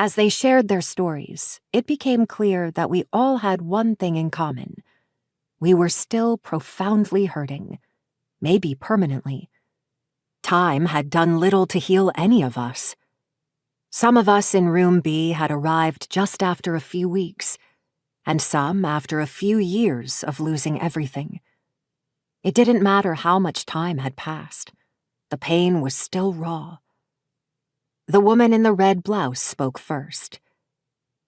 As they shared their stories, it became clear that we all had one thing in common. We were still profoundly hurting, maybe permanently. Time had done little to heal any of us. Some of us in Room B had arrived just after a few weeks, and some after a few years of losing everything. It didn't matter how much time had passed. The pain was still raw. The woman in the red blouse spoke first.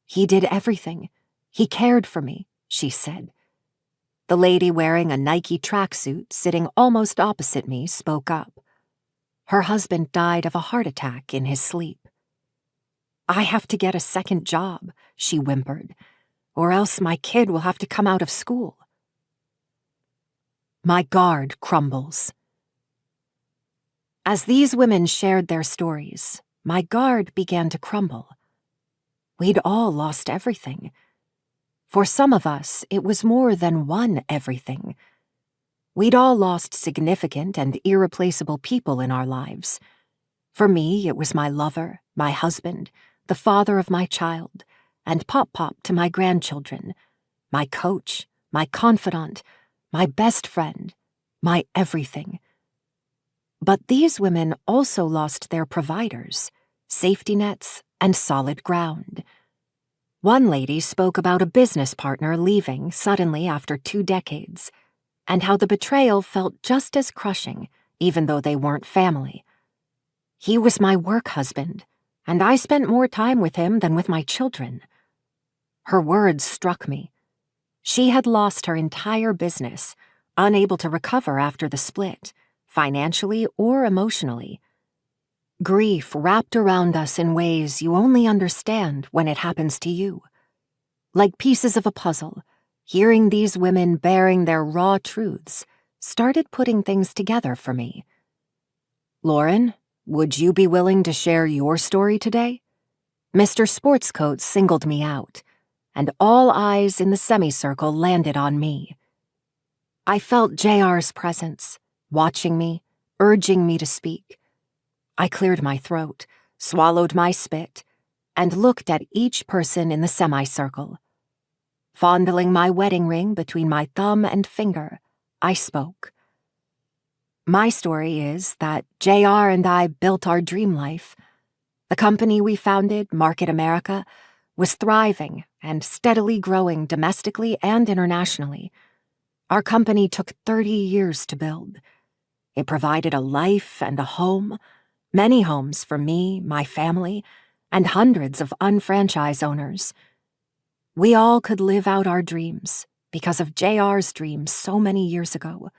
"He did everything. He cared for me," she said. The lady wearing a Nike tracksuit sitting almost opposite me spoke up. Her husband died of a heart attack in his sleep. "I have to get a second job," she whimpered, "or else my kid will have to come out of school." My guard crumbles. As these women shared their stories, my guard began to crumble. We'd all lost everything. For some of us, it was more than one everything. We'd all lost significant and irreplaceable people in our lives. For me, it was my lover, my husband, the father of my child, and Pop-Pop to my grandchildren, my coach, my confidant, my best friend, my everything. But these women also lost their providers, safety nets, and solid ground. One lady spoke about a business partner leaving suddenly after 2 decades, and how the betrayal felt just as crushing, even though they weren't family. "He was my work husband, and I spent more time with him than with my children." Her words struck me. She had lost her entire business, unable to recover after the split, financially or emotionally. Grief wrapped around us in ways you only understand when it happens to you. Like pieces of a puzzle, hearing these women bearing their raw truths started putting things together for me. "Loren, would you be willing to share your story today?" Mr. Sportscoat singled me out, and all eyes in the semicircle landed on me. I felt JR's presence, watching me, urging me to speak. I cleared my throat, swallowed my spit, and looked at each person in the semicircle. Fondling my wedding ring between my thumb and finger, I spoke. My story is that JR and I built our dream life. The company we founded, Market America, was thriving and steadily growing domestically and internationally. Our company took 30 years to build. It provided a life and a home, many homes for me, my family, and hundreds of unfranchised owners. We all could live out our dreams because of JR's dreams so many years ago.